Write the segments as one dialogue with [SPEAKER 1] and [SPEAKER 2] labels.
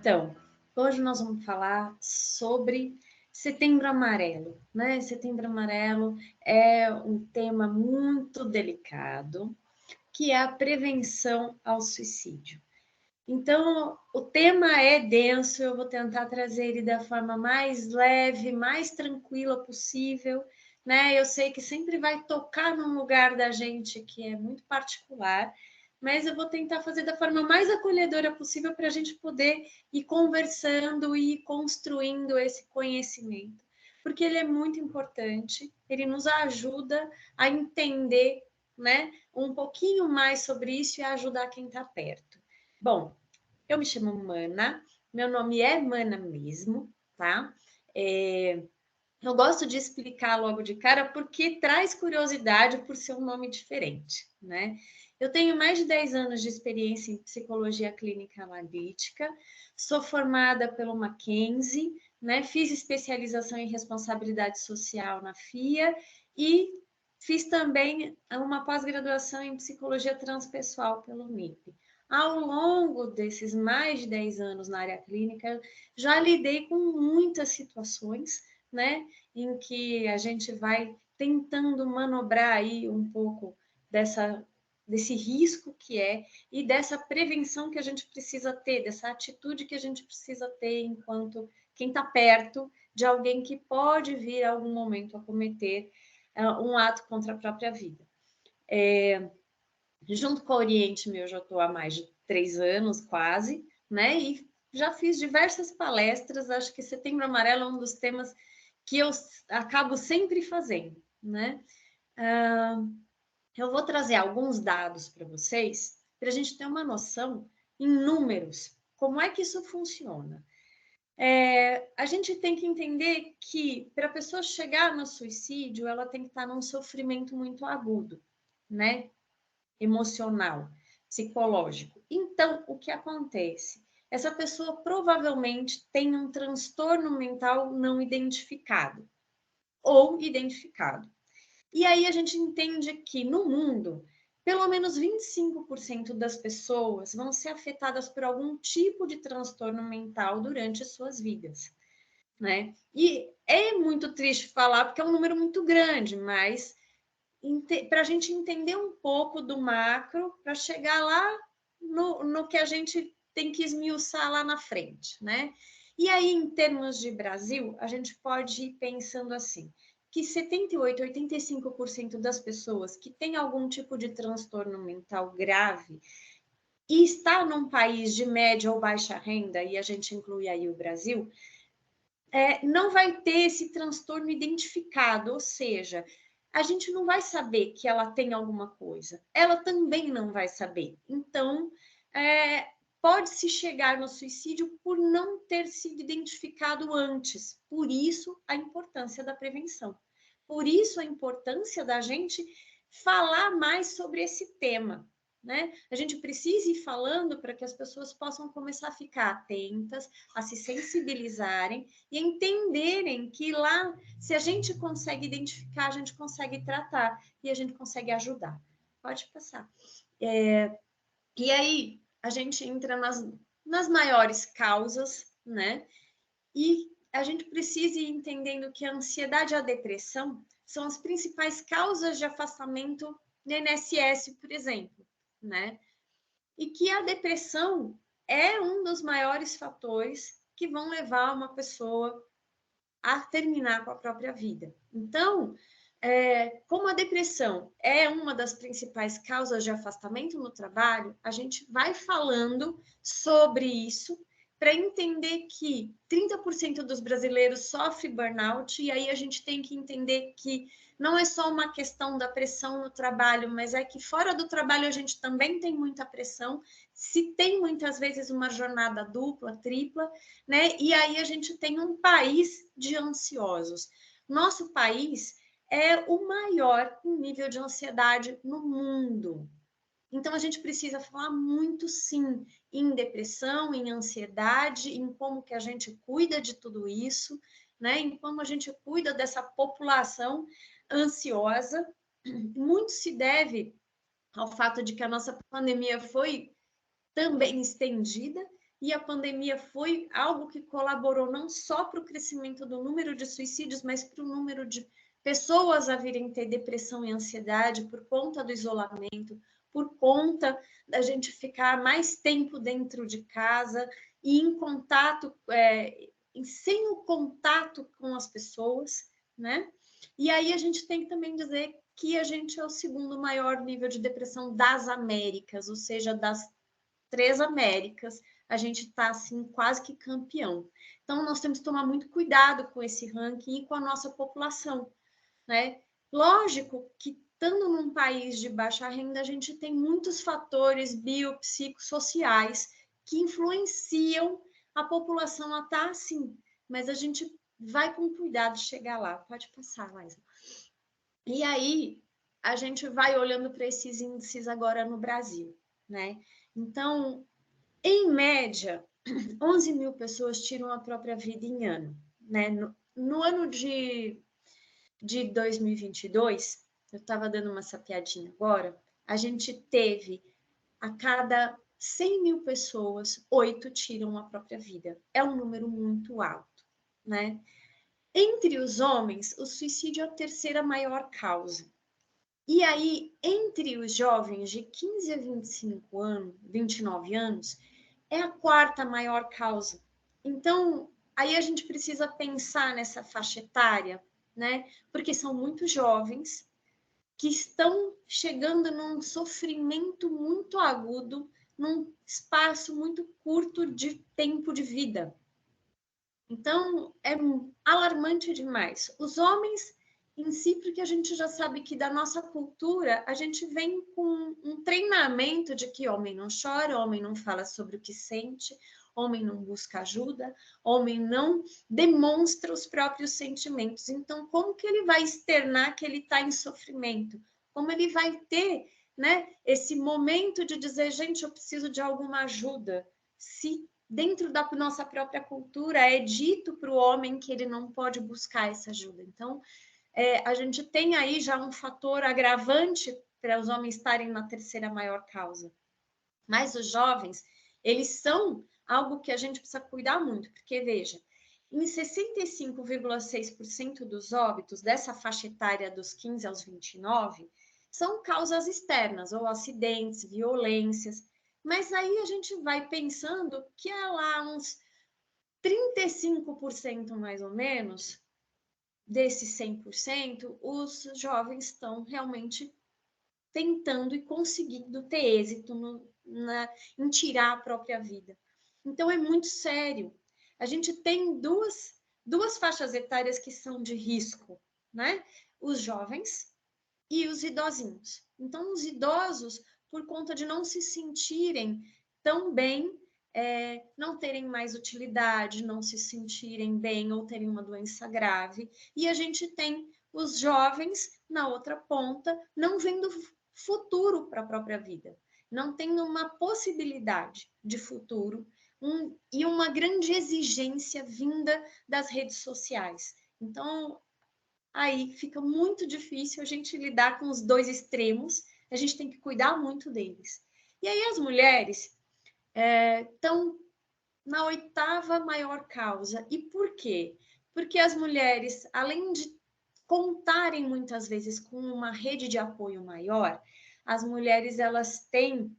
[SPEAKER 1] Então, hoje nós vamos falar sobre Setembro Amarelo, né? Setembro Amarelo é um tema muito delicado, que é a prevenção ao suicídio. Então, o tema é denso, eu vou tentar trazer ele da forma mais leve, mais tranquila possível, né? Eu sei que sempre vai tocar num lugar da gente que é muito particular, mas eu vou tentar fazer da forma mais acolhedora possível para a gente poder ir conversando e ir construindo esse conhecimento, porque ele é muito importante, ele nos ajuda a entender, né, um pouquinho mais sobre isso e a ajudar quem está perto. Bom, eu me chamo Mana, meu nome é Mana mesmo, tá? Eu gosto de explicar logo de cara porque traz curiosidade por ser um nome diferente, né? Eu tenho mais de 10 anos de experiência em psicologia clínica analítica, sou formada pelo Mackenzie, né? Fiz especialização em responsabilidade social na FIA e fiz também uma pós-graduação em psicologia transpessoal pelo MIP. Ao longo desses mais de 10 anos na área clínica, já lidei com muitas situações, né, em que a gente vai tentando manobrar aí um pouco desse risco que é e dessa prevenção que a gente precisa ter, dessa atitude que a gente precisa ter enquanto quem está perto de alguém que pode vir a algum momento a cometer um ato contra a própria vida. Junto com a Oriente Meu, já estou há mais de 3 anos quase, né? E já fiz diversas palestras, acho que Setembro Amarelo é um dos temas que eu acabo sempre fazendo, né? Eu vou trazer alguns dados para vocês, para a gente ter uma noção em números, como é que isso funciona. A gente tem que entender que para a pessoa chegar no suicídio, ela tem que estar num sofrimento muito agudo, né? Emocional, psicológico. Então, o que acontece? Essa pessoa provavelmente tem um transtorno mental não identificado ou identificado. E aí a gente entende que no mundo, pelo menos 25% das pessoas vão ser afetadas por algum tipo de transtorno mental durante suas vidas, né? E é muito triste falar porque é um número muito grande, mas para a gente entender um pouco do macro, para chegar lá no que a gente tem que esmiuçar lá na frente, né? E aí, em termos de Brasil, a gente pode ir pensando assim, que 78, 85% das pessoas que têm algum tipo de transtorno mental grave e está num país de média ou baixa renda, e a gente inclui aí o Brasil, não vai ter esse transtorno identificado, ou seja, a gente não vai saber que ela tem alguma coisa, ela também não vai saber. Então, pode-se chegar no suicídio por não ter sido identificado antes. Por isso, a importância da prevenção. Por isso, a importância da gente falar mais sobre esse tema, né? A gente precisa ir falando para que as pessoas possam começar a ficar atentas, a se sensibilizarem e entenderem que lá, se a gente consegue identificar, a gente consegue tratar e a gente consegue ajudar. Pode passar. E aí, a gente entra nas maiores causas, né? E a gente precisa ir entendendo que a ansiedade e a depressão são as principais causas de afastamento no INSS, por exemplo, né? E que a depressão é um dos maiores fatores que vão levar uma pessoa a terminar com a própria vida. Então, como a depressão é uma das principais causas de afastamento no trabalho, a gente vai falando sobre isso para entender que 30% dos brasileiros sofrem burnout, e aí a gente tem que entender que não é só uma questão da pressão no trabalho, mas é que fora do trabalho a gente também tem muita pressão, se tem muitas vezes uma jornada dupla, tripla, né? E aí a gente tem um país de ansiosos. Nosso país é o maior em nível de ansiedade no mundo. Então, a gente precisa falar muito, sim, em depressão, em ansiedade, em como que a gente cuida de tudo isso, né? Em como a gente cuida dessa população ansiosa. Muito se deve ao fato de que a nossa pandemia foi também estendida, e a pandemia foi algo que colaborou não só para o crescimento do número de suicídios, mas para o número de pessoas a virem ter depressão e ansiedade por conta do isolamento, por conta da gente ficar mais tempo dentro de casa e em contato, sem o contato com as pessoas, né? E aí a gente tem que também dizer que a gente é o segundo maior nível de depressão das Américas, ou seja, das 3 Américas, a gente está assim quase que campeão. Então nós temos que tomar muito cuidado com esse ranking e com a nossa população, né? Lógico que estando num país de baixa renda, a gente tem muitos fatores biopsicossociais que influenciam a população a estar assim, mas a gente vai com cuidado chegar lá. Pode passar, Laisa. E aí, a gente vai olhando para esses índices agora no Brasil, né? Então, em média, 11 mil pessoas tiram a própria vida em ano, né? No ano de 2022, eu estava dando uma sapiadinha agora, a gente teve a cada 100 mil pessoas, 8 tiram a própria vida. É um número muito alto, né? Entre os homens, o suicídio é a terceira maior causa. E aí, entre os jovens de 15 a 25 anos, 29 anos, é a quarta maior causa. Então, aí a gente precisa pensar nessa faixa etária, né? Porque são muito jovens que estão chegando num sofrimento muito agudo, num espaço muito curto de tempo de vida. Então, é alarmante demais. Os homens em si, porque a gente já sabe que da nossa cultura, a gente vem com um treinamento de que homem não chora, homem não fala sobre o que sente, homem não busca ajuda, homem não demonstra os próprios sentimentos. Então, como que ele vai externar que ele está em sofrimento? Como ele vai ter, né, esse momento de dizer, gente, eu preciso de alguma ajuda? Se dentro da nossa própria cultura é dito para o homem que ele não pode buscar essa ajuda. Então, a gente tem aí já um fator agravante para os homens estarem na terceira maior causa. Mas os jovens, eles são algo que a gente precisa cuidar muito, porque, veja, em 65,6% dos óbitos dessa faixa etária dos 15 aos 29, são causas externas, ou acidentes, violências, mas aí a gente vai pensando que há lá uns 35% mais ou menos, desses 100%, os jovens estão realmente tentando e conseguindo ter êxito em tirar a própria vida. Então, é muito sério. A gente tem duas faixas etárias que são de risco, né? Os jovens e os idosinhos. Então, os idosos, por conta de não se sentirem tão bem, não terem mais utilidade, não se sentirem bem ou terem uma doença grave. E a gente tem os jovens na outra ponta, não vendo futuro para a própria vida, não tendo uma possibilidade de futuro e uma grande exigência vinda das redes sociais. Então, aí fica muito difícil a gente lidar com os dois extremos, a gente tem que cuidar muito deles. E aí as mulheres estão na oitava maior causa. E por quê? Porque as mulheres, além de contarem muitas vezes com uma rede de apoio maior, as mulheres elas têm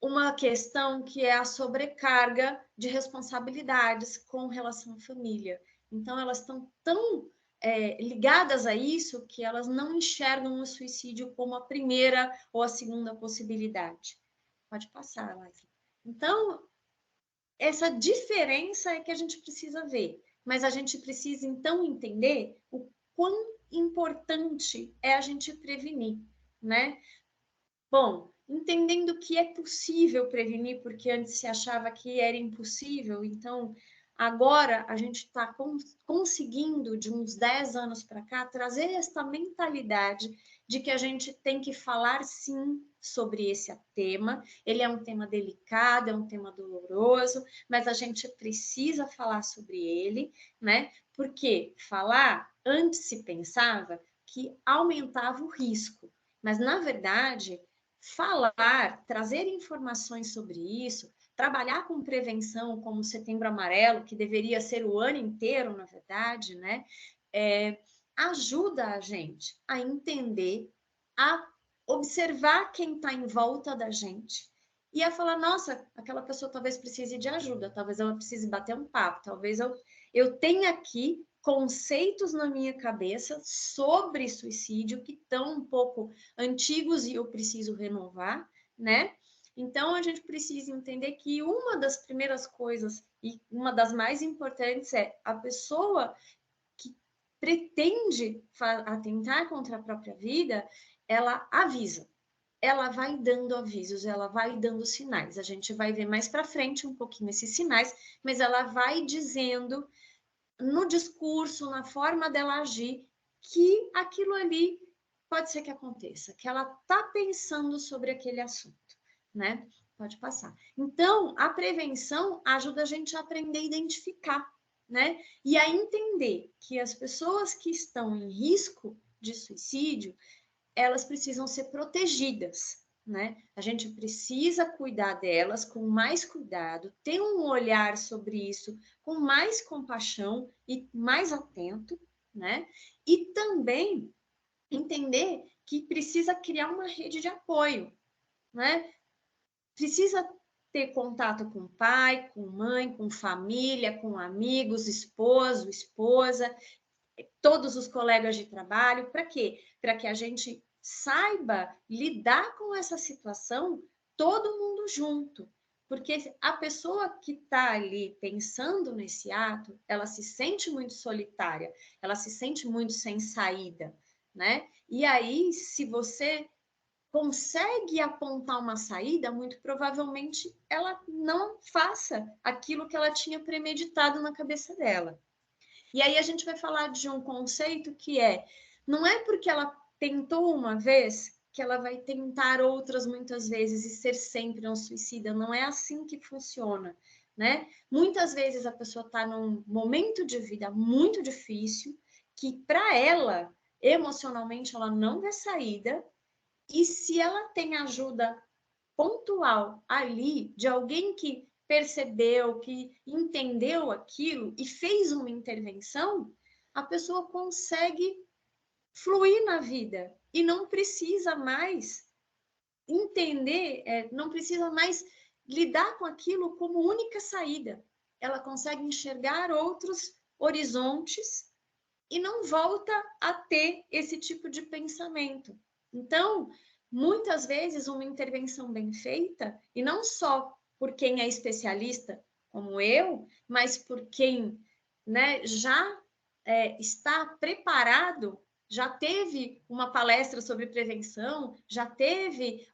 [SPEAKER 1] uma questão que é a sobrecarga de responsabilidades com relação à família. Então, elas estão tão ligadas a isso que elas não enxergam o suicídio como a primeira ou a segunda possibilidade. Pode passar, Laila. Então, essa diferença é que a gente precisa ver, mas a gente precisa, então, entender o quão importante é a gente prevenir, né? Bom, entendendo que é possível prevenir, porque antes se achava que era impossível, então agora a gente está conseguindo, de uns 10 anos para cá, trazer esta mentalidade de que a gente tem que falar sim sobre esse tema. Ele é um tema delicado, é um tema doloroso, mas a gente precisa falar sobre ele, né? Porque falar, antes se pensava que aumentava o risco, mas na verdade falar, trazer informações sobre isso, trabalhar com prevenção, como o Setembro Amarelo, que deveria ser o ano inteiro, na verdade, né? Ajuda a gente a entender, a observar quem está em volta da gente e a falar, nossa, aquela pessoa talvez precise de ajuda, talvez ela precise bater um papo, talvez eu tenha aqui conceitos na minha cabeça sobre suicídio que estão um pouco antigos e eu preciso renovar, né? Então, a gente precisa entender que uma das primeiras coisas e uma das mais importantes é a pessoa que pretende atentar contra a própria vida, ela avisa. Ela vai dando avisos, ela vai dando sinais. A gente vai ver mais para frente um pouquinho esses sinais, mas ela vai dizendo no discurso, na forma dela agir, que aquilo ali pode ser que aconteça, que ela está pensando sobre aquele assunto, né? Pode passar. Então, a prevenção ajuda a gente a aprender a identificar, né? E a entender que as pessoas que estão em risco de suicídio, elas precisam ser protegidas, né? A gente precisa cuidar delas com mais cuidado, ter um olhar sobre isso com mais compaixão e mais atento, né? E também entender que precisa criar uma rede de apoio, né? Precisa ter contato com pai, com mãe, com família, com amigos, esposo, esposa, todos os colegas de trabalho. Para quê? Para que a gente saiba lidar com essa situação todo mundo junto. Porque a pessoa que está ali pensando nesse ato, ela se sente muito solitária, ela se sente muito sem saída, né? E aí, se você consegue apontar uma saída, muito provavelmente ela não faça aquilo que ela tinha premeditado na cabeça dela. E aí a gente vai falar de um conceito que não é porque ela tentou uma vez que ela vai tentar outras muitas vezes e ser sempre um suicida. Não é assim que funciona, né? Muitas vezes a pessoa está num momento de vida muito difícil, que para ela, emocionalmente, ela não vê saída, e se ela tem ajuda pontual ali de alguém que percebeu, que entendeu aquilo e fez uma intervenção, a pessoa consegue fluir na vida e não precisa mais entender, não precisa mais lidar com aquilo como única saída. Ela consegue enxergar outros horizontes e não volta a ter esse tipo de pensamento. Então, muitas vezes, uma intervenção bem feita, e não só por quem é especialista, como eu, mas por quem, né, já está preparado, já teve uma palestra sobre prevenção, já teve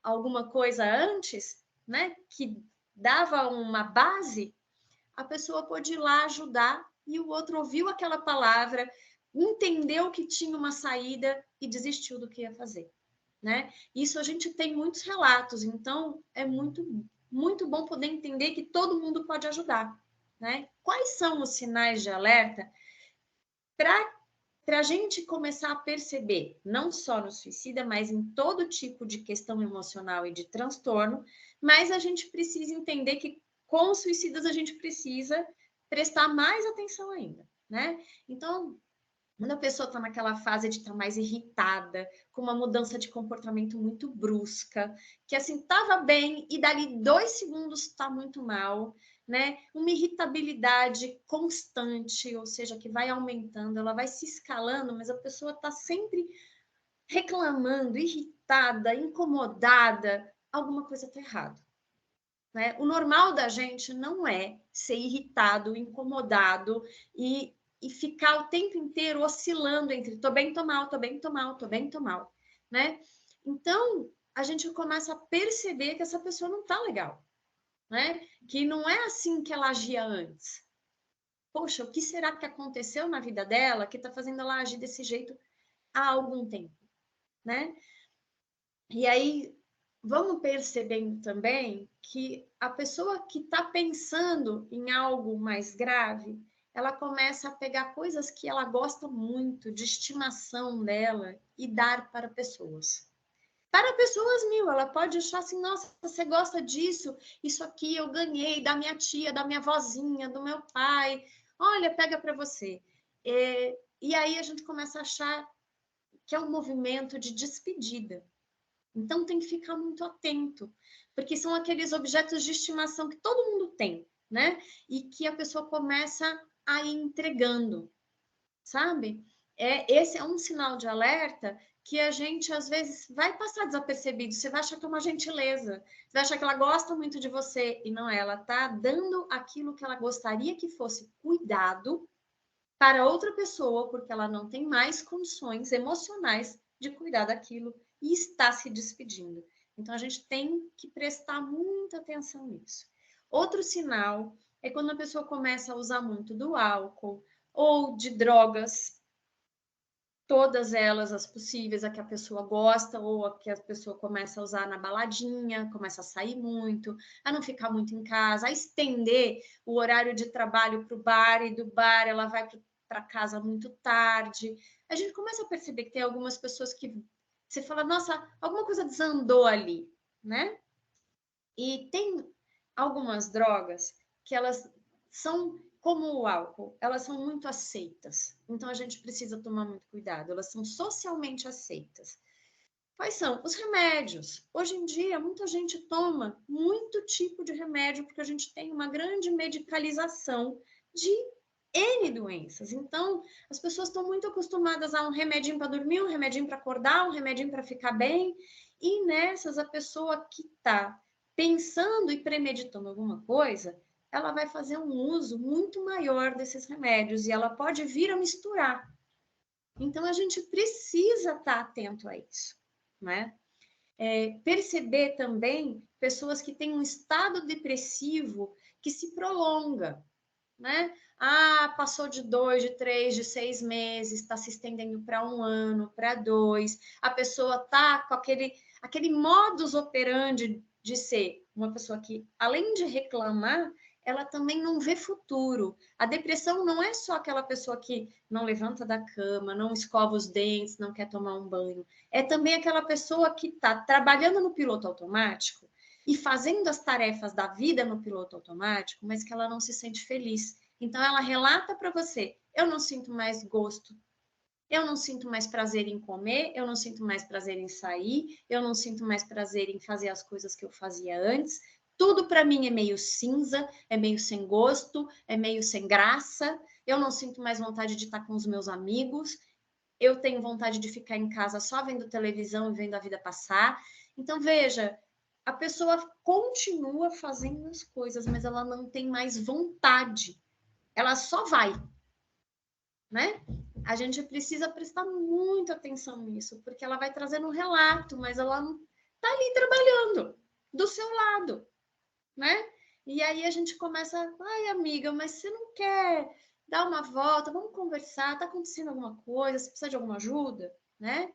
[SPEAKER 1] alguma coisa antes, né, que dava uma base, a pessoa pode ir lá ajudar e o outro ouviu aquela palavra, entendeu que tinha uma saída e desistiu do que ia fazer, né? Isso a gente tem muitos relatos, então é muito bom poder entender que todo mundo pode ajudar, né? Quais são os sinais de alerta para a gente começar a perceber, não só no suicida, mas em todo tipo de questão emocional e de transtorno, mas a gente precisa entender que com os suicidas a gente precisa prestar mais atenção ainda, né? Então, quando a pessoa está naquela fase de estar mais irritada, com uma mudança de comportamento muito brusca, que assim, estava bem e dali 2 segundos está muito mal, né? Uma irritabilidade constante, ou seja, que vai aumentando, ela vai se escalando, mas a pessoa está sempre reclamando, irritada, incomodada, alguma coisa está errada. Né? O normal da gente não é ser irritado, incomodado e ficar o tempo inteiro oscilando entre tô bem, tô mal, tô bem, tô mal, tô bem, tô mal, né? Então, a gente começa a perceber que essa pessoa não tá legal, né? Que não é assim que ela agia antes. Poxa, o que será que aconteceu na vida dela que tá fazendo ela agir desse jeito há algum tempo, né? E aí, vamos percebendo também que a pessoa que está pensando em algo mais grave, ela começa a pegar coisas que ela gosta muito, de estimação dela, e dar para pessoas. para pessoas mil. Ela pode achar assim, nossa, você gosta disso? Isso aqui eu ganhei da minha tia, da minha vozinha, do meu pai. Olha, pega para você. E aí a gente começa a achar que é um movimento de despedida. Então tem que ficar muito atento, porque são aqueles objetos de estimação que todo mundo tem, né? E que a pessoa começa a ir entregando, sabe? Esse é um sinal de alerta que a gente, às vezes, vai passar desapercebido. Você vai achar que é uma gentileza. Você vai achar que ela gosta muito de você. E não é, ela está dando aquilo que ela gostaria que fosse cuidado para outra pessoa, porque ela não tem mais condições emocionais de cuidar daquilo e está se despedindo. Então, a gente tem que prestar muita atenção nisso. Outro sinal é quando a pessoa começa a usar muito do álcool ou de drogas, todas elas as possíveis, a que a pessoa gosta ou a que a pessoa começa a usar na baladinha, começa a sair muito, a não ficar muito em casa, a estender o horário de trabalho para o bar e do bar ela vai para casa muito tarde. A gente começa a perceber que tem algumas pessoas que você fala, nossa, alguma coisa desandou ali, né? E tem algumas drogas que elas são como o álcool, elas são muito aceitas. Então a gente precisa tomar muito cuidado, elas são socialmente aceitas. Quais são? Os remédios. Hoje em dia, muita gente toma muito tipo de remédio porque a gente tem uma grande medicalização de N doenças. Então, as pessoas estão muito acostumadas a um remedinho para dormir, um remedinho para acordar, um remedinho para ficar bem. E nessas, a pessoa que está pensando e premeditando alguma coisa, ela vai fazer um uso muito maior desses remédios e ela pode vir a misturar. Então, a gente precisa estar atento a isso, né? Perceber também pessoas que têm um estado depressivo que se prolonga, né? Ah, passou de 2, de 3, de 6 meses, está se estendendo para 1 ano, para 2. A pessoa está com aquele modus operandi de ser uma pessoa que, além de reclamar, ela também não vê futuro. A depressão não é só aquela pessoa que não levanta da cama, não escova os dentes, não quer tomar um banho. É também aquela pessoa que está trabalhando no piloto automático e fazendo as tarefas da vida no piloto automático, mas que ela não se sente feliz. Então, ela relata para você: eu não sinto mais gosto, eu não sinto mais prazer em comer, eu não sinto mais prazer em sair, eu não sinto mais prazer em fazer as coisas que eu fazia antes. Tudo para mim é meio cinza, é meio sem gosto, é meio sem graça. Eu não sinto mais vontade de estar com os meus amigos. Eu tenho vontade de ficar em casa só vendo televisão e vendo a vida passar. Então, veja, a pessoa continua fazendo as coisas, mas ela não tem mais vontade. Ela só vai, né? A gente precisa prestar muita atenção nisso, porque ela vai trazendo um relato, mas ela não está ali trabalhando do seu lado, né? E aí a gente começa, ai, amiga, mas você não quer dar uma volta, vamos conversar, tá acontecendo alguma coisa, você precisa de alguma ajuda, né?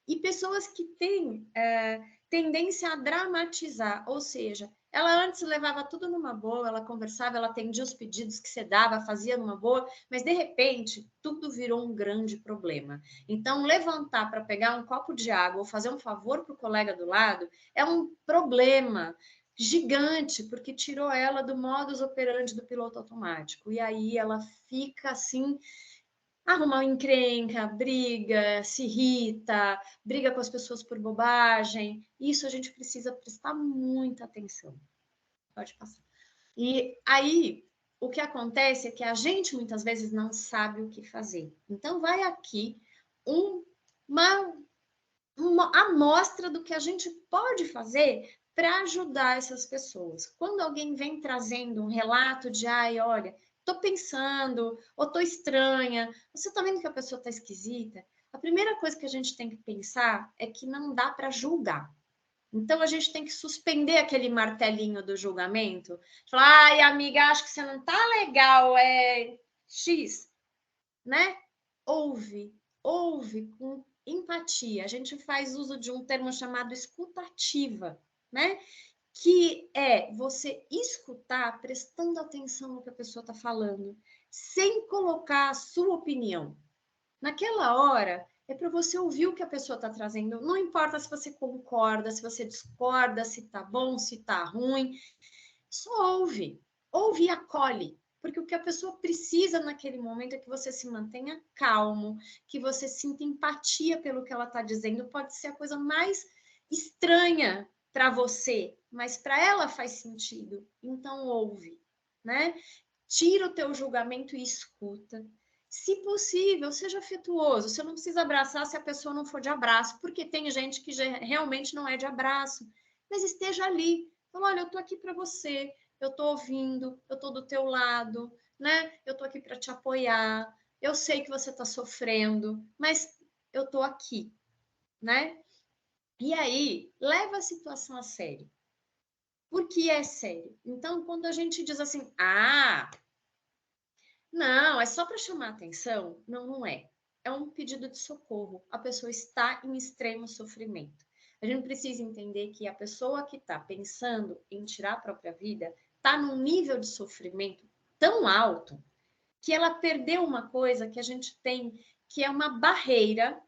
[SPEAKER 1] E pessoas que têm tendência a dramatizar, ou seja, ela antes levava tudo numa boa, ela conversava, ela atendia os pedidos que você dava, fazia numa boa, mas de repente tudo virou um grande problema. Então, levantar para pegar um copo de água ou fazer um favor para o colega do lado é um problema gigante, porque tirou ela do modus operandi do piloto automático. E aí ela fica assim, arruma uma encrenca, briga, se irrita, briga com as pessoas por bobagem. Isso a gente precisa prestar muita atenção. Pode passar. E aí, o que acontece é que a gente muitas vezes não sabe o que fazer. Então, vai aqui uma amostra do que a gente pode fazer para ajudar essas pessoas. Quando alguém vem trazendo um relato de, ai, olha, tô pensando, ou tô estranha, você tá vendo que a pessoa tá esquisita? A primeira coisa que a gente tem que pensar é que não dá para julgar. Então a gente tem que suspender aquele martelinho do julgamento. Falar, ai, amiga, acho que você não tá legal, é X, né? Ouve com empatia. A gente faz uso de um termo chamado escutativa, né? Que é você escutar prestando atenção no que a pessoa está falando, sem colocar a sua opinião. Naquela hora, é para você ouvir o que a pessoa está trazendo. Não importa se você concorda, se você discorda, se está bom, se está ruim. Só ouve. Ouve e acolhe. Porque o que a pessoa precisa naquele momento é que você se mantenha calmo, que você sinta empatia pelo que ela está dizendo. Pode ser a coisa mais estranha para você, mas para ela faz sentido. Então ouve, né? Tira o teu julgamento e escuta. Se possível, seja afetuoso. Você não precisa abraçar se a pessoa não for de abraço, porque tem gente que realmente não é de abraço. Mas esteja ali. Fala, olha, eu estou aqui para você, eu estou ouvindo, eu estou do teu lado, né? Eu estou aqui para te apoiar. Eu sei que você está sofrendo, mas eu estou aqui, né? E aí, leva a situação a sério. Porque é sério. Então, quando a gente diz assim, não, é só para chamar atenção? Não, não é. É um pedido de socorro. A pessoa está em extremo sofrimento. A gente precisa entender que a pessoa que está pensando em tirar a própria vida está num nível de sofrimento tão alto que ela perdeu uma coisa que a gente tem, que é uma barreira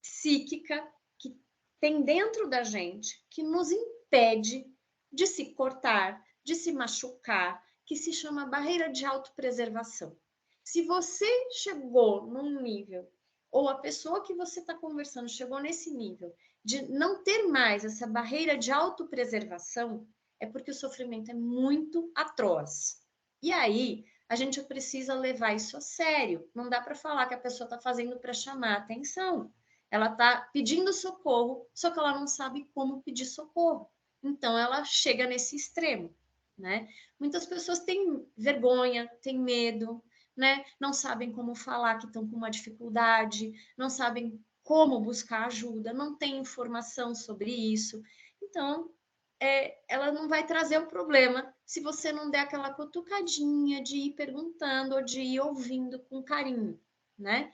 [SPEAKER 1] psíquica que tem dentro da gente, que nos impede de se cortar, de se machucar, que se chama barreira de autopreservação. Se você chegou num nível, ou a pessoa que você está conversando chegou nesse nível, de não ter mais essa barreira de autopreservação, é porque o sofrimento é muito atroz. E aí, a gente precisa levar isso a sério. Não dá para falar que a pessoa está fazendo para chamar atenção. Ela está pedindo socorro, só que ela não sabe como pedir socorro. Então, ela chega nesse extremo, né? Muitas pessoas têm vergonha, têm medo, né? Não sabem como falar que estão com uma dificuldade, não sabem como buscar ajuda, não têm informação sobre isso. Então, ela não vai trazer o problema se você não der aquela cutucadinha de ir perguntando ou de ir ouvindo com carinho, né?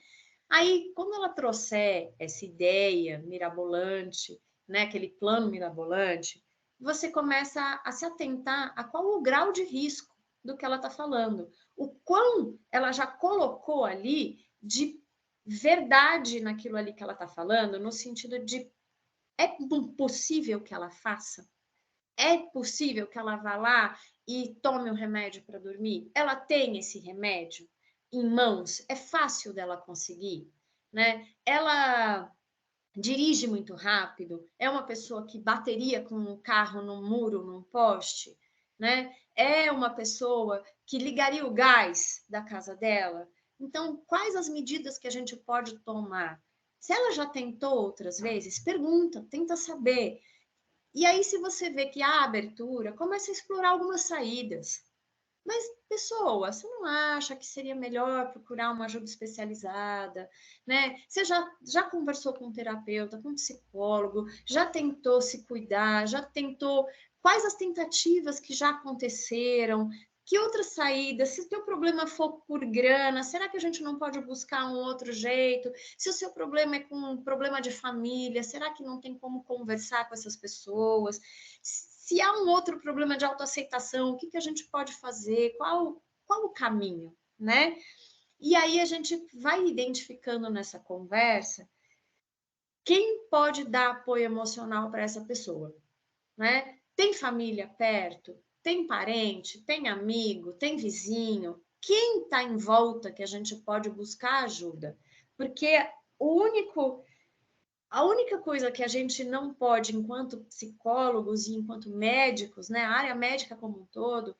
[SPEAKER 1] Aí, quando ela trouxer essa ideia mirabolante, né, aquele plano mirabolante, você começa a se atentar a qual o grau de risco do que ela está falando, o quão ela já colocou ali de verdade naquilo ali que ela está falando, no sentido de é possível que ela faça? É possível que ela vá lá e tome o remédio para dormir? Ela tem esse remédio em mãos? É fácil dela conseguir, né? Ela dirige muito rápido? É uma pessoa que bateria com um carro num muro, num poste, né? É uma pessoa que ligaria o gás da casa dela? Então, quais as medidas que a gente pode tomar? Se ela já tentou outras vezes, pergunta, tenta saber. E aí, se você vê que há abertura, começa a explorar algumas saídas. Mas, pessoa, você não acha que seria melhor procurar uma ajuda especializada, né? Você já conversou com um terapeuta, com um psicólogo, já tentou se cuidar, já tentou... Quais as tentativas que já aconteceram? Que outras saídas? Se o teu problema for por grana, será que a gente não pode buscar um outro jeito? Se o seu problema é com um problema de família, será que não tem como conversar com essas pessoas? Se há um outro problema de autoaceitação, o que a gente pode fazer? Qual o caminho, né? E aí a gente vai identificando nessa conversa quem pode dar apoio emocional para essa pessoa, né? Tem família perto? Tem parente? Tem amigo? Tem vizinho? Quem está em volta que a gente pode buscar ajuda? Porque a única coisa que a gente não pode, enquanto psicólogos e enquanto médicos, né, a área médica como um todo,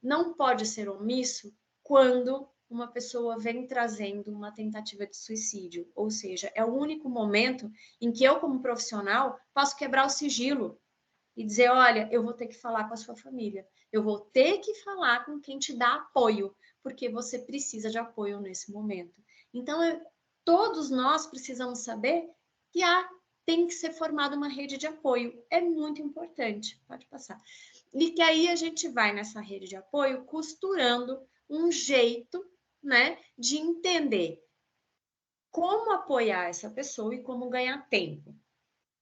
[SPEAKER 1] não pode ser omisso quando uma pessoa vem trazendo uma tentativa de suicídio. Ou seja, é o único momento em que eu, como profissional, posso quebrar o sigilo e dizer, olha, eu vou ter que falar com a sua família, eu vou ter que falar com quem te dá apoio, porque você precisa de apoio nesse momento. Então, todos nós precisamos saber que tem que ser formada uma rede de apoio. É muito importante, pode passar. E que aí a gente vai nessa rede de apoio costurando um jeito, né, de entender como apoiar essa pessoa e como ganhar tempo.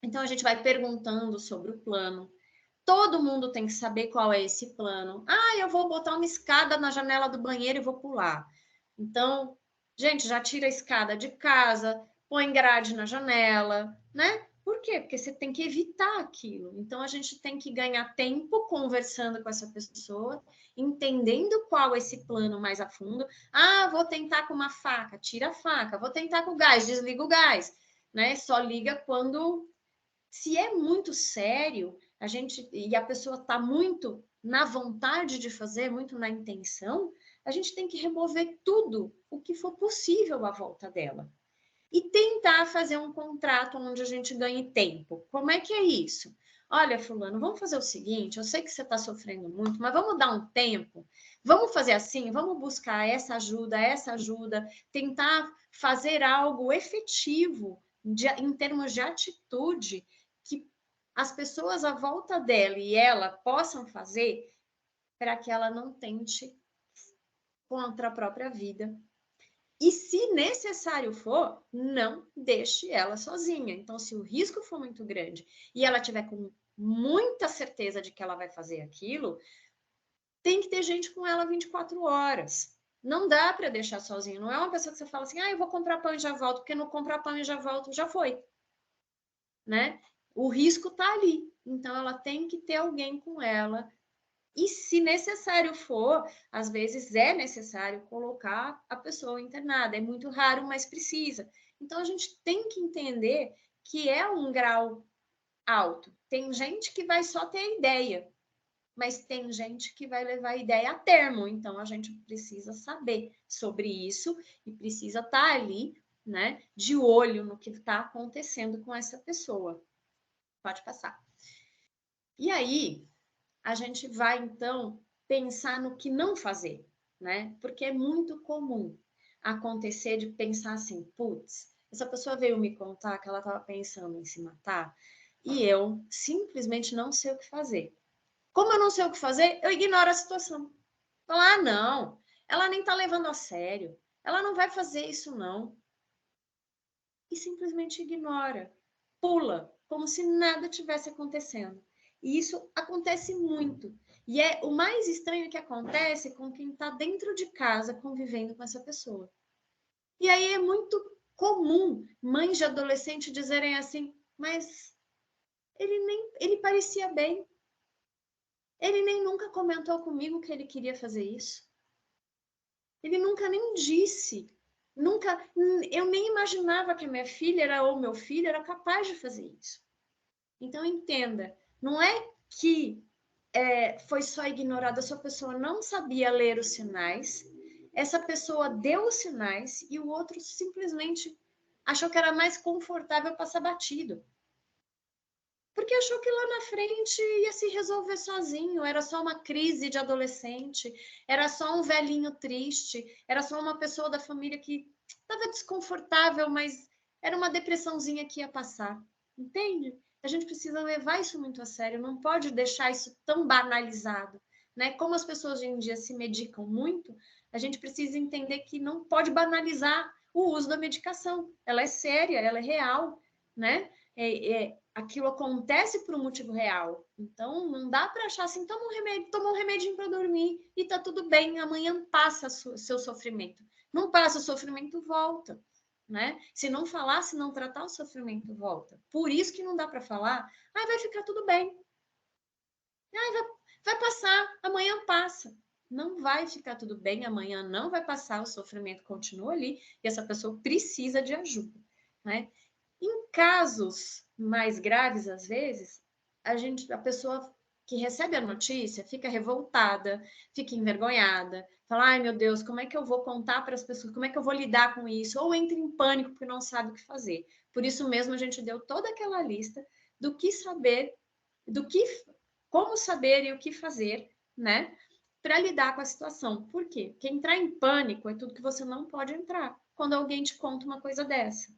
[SPEAKER 1] Então, a gente vai perguntando sobre o plano. Todo mundo tem que saber qual é esse plano. Eu vou botar uma escada na janela do banheiro e vou pular. Então, Gente, já tira a escada de casa, põe grade na janela, né? Por quê? Porque você tem que evitar aquilo. Então, a gente tem que ganhar tempo conversando com essa pessoa, entendendo qual é esse plano mais a fundo. Ah, vou tentar com uma faca, tira a faca. Vou tentar com o gás, desliga o gás, né? Só liga quando... Se é muito sério, a gente... E a pessoa está muito na vontade de fazer, muito na intenção, a gente tem que remover tudo o que for possível à volta dela e tentar fazer um contrato onde a gente ganhe tempo. Como é que é isso? Olha, fulano, vamos fazer o seguinte, eu sei que você está sofrendo muito, mas vamos dar um tempo, vamos fazer assim, vamos buscar essa ajuda, tentar fazer algo efetivo em termos de atitude que as pessoas à volta dela e ela possam fazer para que ela não tente contra a própria vida. E se necessário for, não deixe ela sozinha. Então, se o risco for muito grande e ela tiver com muita certeza de que ela vai fazer aquilo, tem que ter gente com ela 24 horas. Não dá para deixar sozinha. Não é uma pessoa que você fala assim, eu vou comprar pão e já volto, porque não comprar pão e já volto, já foi. Né? O risco está ali. Então, ela tem que ter alguém com ela. E se necessário for, às vezes é necessário colocar a pessoa internada. É muito raro, mas precisa. Então, a gente tem que entender que é um grau alto. Tem gente que vai só ter a ideia, mas tem gente que vai levar a ideia a termo. Então, a gente precisa saber sobre isso e precisa estar ali, né, de olho no que está acontecendo com essa pessoa. Pode passar. E aí, a gente vai, então, pensar no que não fazer, né? Porque é muito comum acontecer de pensar assim, putz, essa pessoa veio me contar que ela estava pensando em se matar e eu simplesmente não sei o que fazer. Como eu não sei o que fazer, eu ignoro a situação. Falo, ah, não, ela nem está levando a sério, ela não vai fazer isso, não. E simplesmente ignora, pula, como se nada tivesse acontecendo. E isso acontece muito. E é o mais estranho que acontece com quem está dentro de casa convivendo com essa pessoa. E aí é muito comum mães de adolescente dizerem assim, mas ele parecia bem. Ele nem nunca comentou comigo que ele queria fazer isso. Ele nunca nem disse. Nunca, eu nem imaginava que a minha filha era, ou meu filho era capaz de fazer isso. Então, entenda, não é que foi só ignorada, essa pessoa não sabia ler os sinais, essa pessoa deu os sinais e o outro simplesmente achou que era mais confortável passar batido. Porque achou que lá na frente ia se resolver sozinho, era só uma crise de adolescente, era só um velhinho triste, era só uma pessoa da família que estava desconfortável, mas era uma depressãozinha que ia passar. Entende? A gente precisa levar isso muito a sério, não pode deixar isso tão banalizado. Né? Como as pessoas hoje em dia se medicam muito, a gente precisa entender que não pode banalizar o uso da medicação. Ela é séria, ela é real, né? Aquilo acontece por um motivo real. Então, não dá para achar assim, toma um remedinho para dormir e tá tudo bem, amanhã passa seu sofrimento. Não passa, o sofrimento volta, né? Se não falar, se não tratar, o sofrimento volta. Por isso que não dá para falar, vai ficar tudo bem. Vai passar, amanhã passa. Não vai ficar tudo bem, amanhã não vai passar, o sofrimento continua ali e essa pessoa precisa de ajuda, né? Em casos mais graves, às vezes, a pessoa que recebe a notícia fica revoltada, fica envergonhada, fala, ai meu Deus, como é que eu vou contar para as pessoas, como é que eu vou lidar com isso? Ou entra em pânico porque não sabe o que fazer. Por isso mesmo a gente deu toda aquela lista do que saber, como saber e o que fazer, né? Para lidar com a situação. Por quê? Porque entrar em pânico é tudo que você não pode entrar quando alguém te conta uma coisa dessa.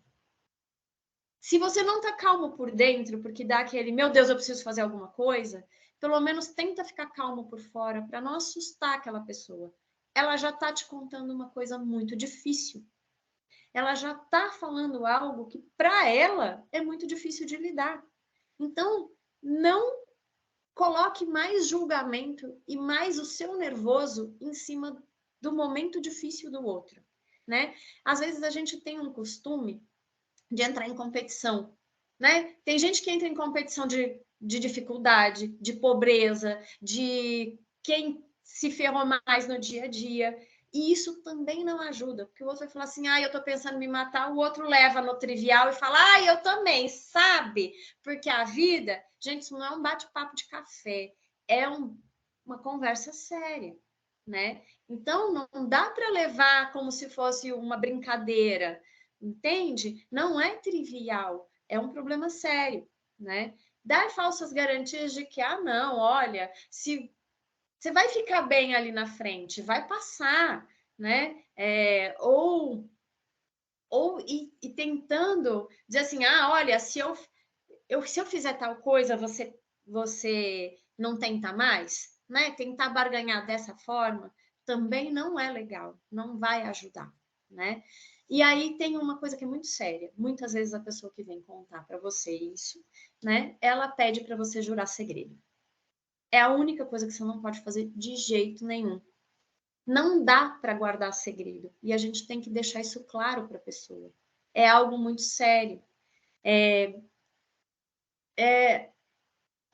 [SPEAKER 1] Se você não tá calmo por dentro, porque dá aquele, meu Deus, eu preciso fazer alguma coisa, pelo menos tenta ficar calmo por fora para não assustar aquela pessoa. Ela já tá te contando uma coisa muito difícil. Ela já tá falando algo que para ela é muito difícil de lidar. Então, não coloque mais julgamento e mais o seu nervoso em cima do momento difícil do outro. né? Às vezes a gente tem um costume de entrar em competição, né? Tem gente que entra em competição de dificuldade, de pobreza, de quem se ferrou mais no dia a dia. E isso também não ajuda, porque o outro vai falar assim, eu tô pensando em me matar, o outro leva no trivial e fala, eu também, sabe? Porque a vida, gente, isso não é um bate-papo de café, é uma conversa séria, né? Então, não dá para levar como se fosse uma brincadeira, entende? Não é trivial, é um problema sério, né? Dar falsas garantias de que, não, olha, se você vai ficar bem ali na frente, vai passar, né? E tentando dizer assim, olha, se eu fizer tal coisa, você não tenta mais, né? Tentar barganhar dessa forma também não é legal, não vai ajudar, né? E aí tem uma coisa que é muito séria. Muitas vezes a pessoa que vem contar para você isso, né? Ela pede para você jurar segredo. É a única coisa que você não pode fazer de jeito nenhum. Não dá para guardar segredo. E a gente tem que deixar isso claro para a pessoa. É algo muito sério. É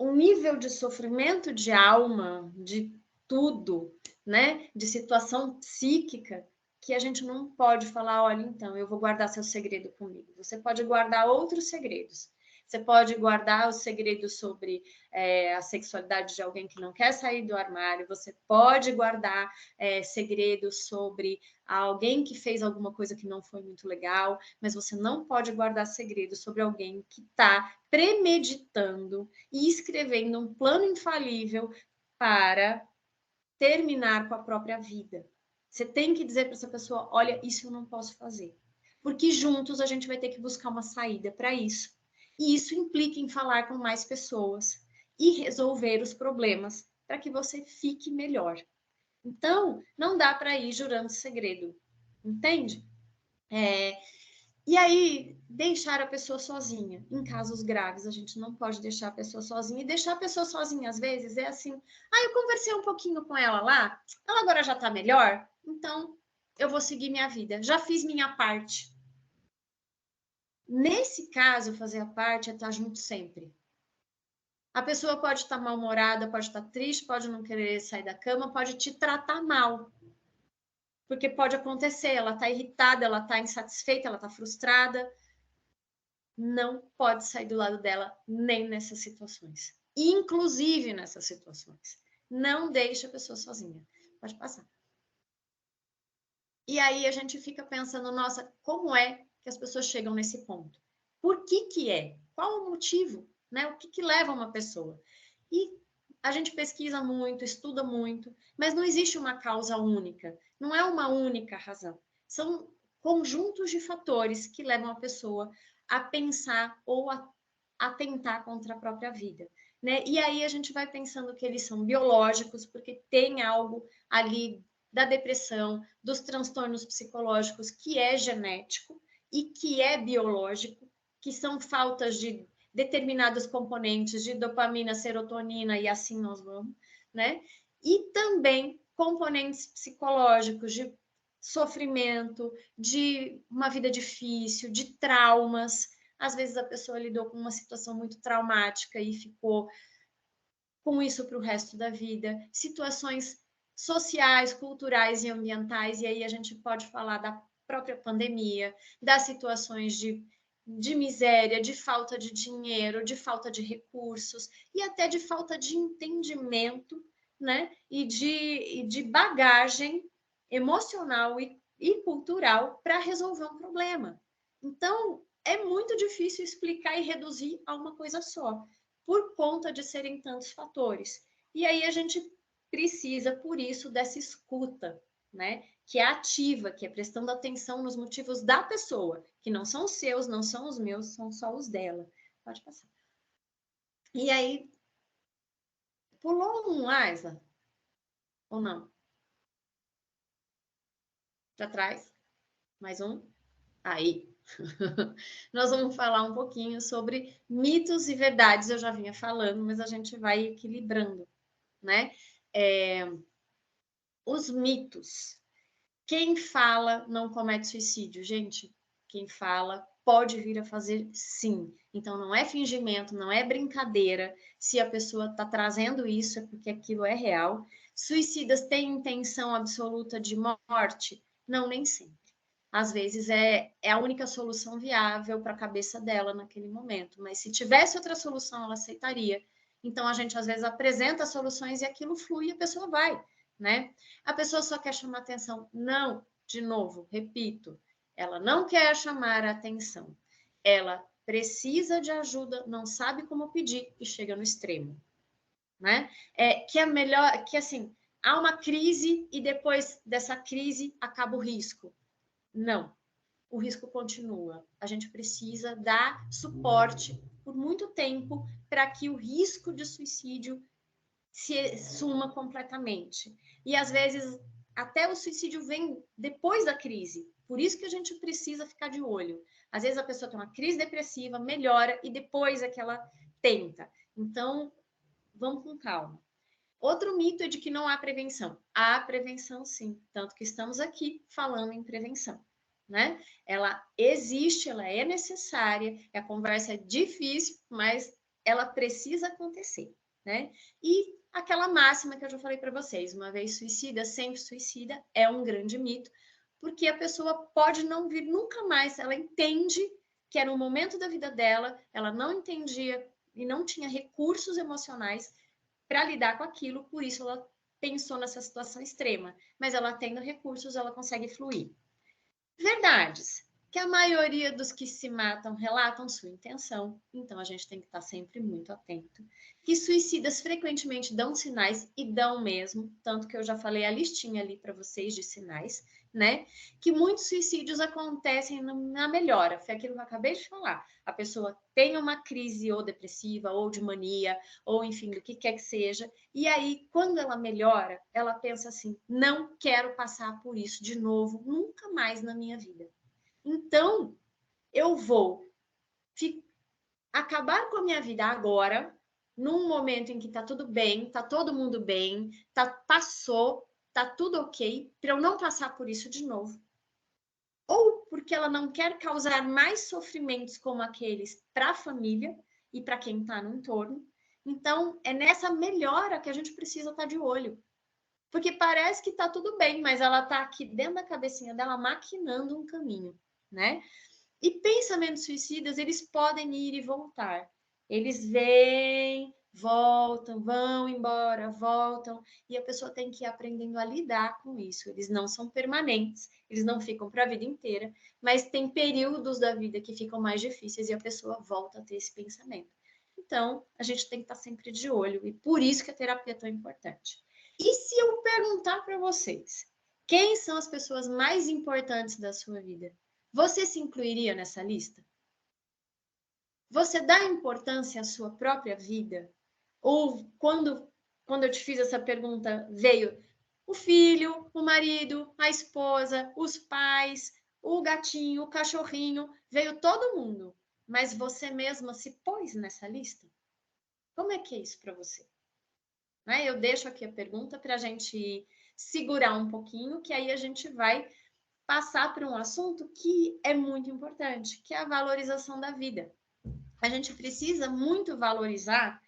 [SPEAKER 1] um nível de sofrimento de alma, de tudo, né? De situação psíquica, que a gente não pode falar, olha, então, eu vou guardar seu segredo comigo. Você pode guardar outros segredos. Você pode guardar os segredos sobre a sexualidade de alguém que não quer sair do armário. Você pode guardar segredos sobre alguém que fez alguma coisa que não foi muito legal, mas você não pode guardar segredos sobre alguém que está premeditando e escrevendo um plano infalível para terminar com a própria vida. Você tem que dizer para essa pessoa, olha, isso eu não posso fazer. Porque juntos a gente vai ter que buscar uma saída para isso. E isso implica em falar com mais pessoas e resolver os problemas para que você fique melhor. Então, não dá para ir jurando segredo, entende? E aí, deixar a pessoa sozinha. Em casos graves, a gente não pode deixar a pessoa sozinha. E deixar a pessoa sozinha, às vezes, é assim: eu conversei um pouquinho com ela lá, ela agora já tá melhor, então eu vou seguir minha vida. Já fiz minha parte. Nesse caso, fazer a parte é estar junto sempre. A pessoa pode estar mal-humorada, pode estar triste, pode não querer sair da cama, pode te tratar mal. Porque pode acontecer, ela está irritada, ela está insatisfeita, ela está frustrada. Não pode sair do lado dela nem nessas situações. Inclusive nessas situações. Não deixe a pessoa sozinha. Pode passar. E aí a gente fica pensando, nossa, como é que as pessoas chegam nesse ponto? Por que é? Qual o motivo? Né? O que leva uma pessoa? E a gente pesquisa muito, estuda muito, mas não existe uma causa única. Não é uma única razão. São conjuntos de fatores que levam a pessoa a pensar ou a atentar contra a própria vida. Né? E aí a gente vai pensando que eles são biológicos, porque tem algo ali da depressão, dos transtornos psicológicos que é genético e que é biológico, que são faltas de determinados componentes de dopamina, serotonina e assim nós vamos, né? E também componentes psicológicos de sofrimento, de uma vida difícil, de traumas. Às vezes a pessoa lidou com uma situação muito traumática e ficou com isso para o resto da vida. Situações sociais, culturais e ambientais, e aí a gente pode falar da própria pandemia, das situações de miséria, de falta de dinheiro, de falta de recursos e até de falta de entendimento, né? E de bagagem emocional e cultural para resolver um problema. Então, é muito difícil explicar e reduzir a uma coisa só, por conta de serem tantos fatores. E aí a gente precisa, por isso, dessa escuta, né? Que é ativa, que é prestando atenção nos motivos da pessoa, que não são os seus, não são os meus, são só os dela. Pode passar. E aí, pulou um, Aisla? Ou não? Para trás? Mais um? Aí. Nós vamos falar um pouquinho sobre mitos e verdades. Eu já vinha falando, mas a gente vai equilibrando, né? Os mitos. Quem fala não comete suicídio, gente. Quem fala pode vir a fazer sim. Então não é fingimento, não é brincadeira. Se a pessoa está trazendo isso, é porque aquilo é real. Suicidas têm intenção absoluta de morte? Não, nem sempre. Às vezes é a única solução viável para a cabeça dela naquele momento. Mas se tivesse outra solução, ela aceitaria. Então a gente às vezes apresenta soluções e aquilo flui e a pessoa vai, né? A pessoa só quer chamar atenção. Não, de novo, repito, ela não quer chamar a atenção. Ela precisa de ajuda, não sabe como pedir e chega no extremo, né? Que é melhor, que assim, há uma crise e depois dessa crise acaba o risco. Não, o risco continua. A gente precisa dar suporte por muito tempo para que o risco de suicídio se suma completamente. E às vezes até o suicídio vem depois da crise. Por isso que a gente precisa ficar de olho. Às vezes a pessoa tem uma crise depressiva, melhora e depois é que ela tenta. Então, vamos com calma. Outro mito é de que não há prevenção. Há prevenção, sim. Tanto que estamos aqui falando em prevenção, né? Ela existe, ela é necessária, a conversa é difícil, mas ela precisa acontecer, né? E aquela máxima que eu já falei para vocês, uma vez suicida, sempre suicida, é um grande mito, porque a pessoa pode não vir nunca mais, ela entende que era um momento da vida dela, ela não entendia e não tinha recursos emocionais para lidar com aquilo, por isso ela pensou nessa situação extrema, mas ela tendo recursos, ela consegue fluir. Verdades. Que a maioria dos que se matam relatam sua intenção, então a gente tem que estar sempre muito atento. Que suicidas frequentemente dão sinais e dão mesmo, tanto que eu já falei a listinha ali para vocês de sinais, né? Que muitos suicídios acontecem na melhora, foi aquilo que eu acabei de falar. A pessoa tem uma crise ou depressiva, ou de mania, ou enfim, do que quer que seja, e aí, quando ela melhora, ela pensa assim: não quero passar por isso de novo, nunca mais na minha vida. Então, eu vou acabar com a minha vida agora, num momento em que tá tudo bem, tá todo mundo bem, passou, tá tudo ok, para eu não passar por isso de novo. Ou porque ela não quer causar mais sofrimentos como aqueles para a família e para quem está no entorno. Então, é nessa melhora que a gente precisa estar de olho. Porque parece que está tudo bem, mas ela está aqui dentro da cabecinha dela maquinando um caminho, né? E pensamentos suicidas, eles podem ir e voltar. Eles vêm, voltam, vão embora, voltam, e a pessoa tem que ir aprendendo a lidar com isso. Eles não são permanentes, eles não ficam para a vida inteira, mas tem períodos da vida que ficam mais difíceis e a pessoa volta a ter esse pensamento. Então, a gente tem que estar sempre de olho, e por isso que a terapia é tão importante. E se eu perguntar para vocês, quem são as pessoas mais importantes da sua vida? Você se incluiria nessa lista? Você dá importância à sua própria vida? Ou quando eu te fiz essa pergunta, veio o filho, o marido, a esposa, os pais, o gatinho, o cachorrinho, veio todo mundo. Mas você mesma se pôs nessa lista? Como é que é isso para você? Né? Eu deixo aqui a pergunta para a gente segurar um pouquinho, que aí a gente vai passar por um assunto que é muito importante, que é a valorização da vida. A gente precisa muito valorizar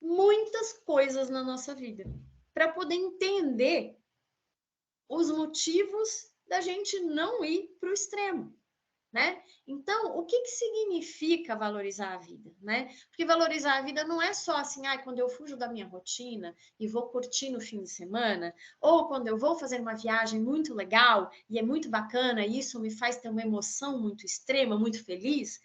[SPEAKER 1] muitas coisas na nossa vida para poder entender os motivos da gente não ir para o extremo. Né? Então, o que significa valorizar a vida, né? Porque valorizar a vida não é só assim, quando eu fujo da minha rotina e vou curtir no fim de semana, ou quando eu vou fazer uma viagem muito legal e é muito bacana, e isso me faz ter uma emoção muito extrema, muito feliz.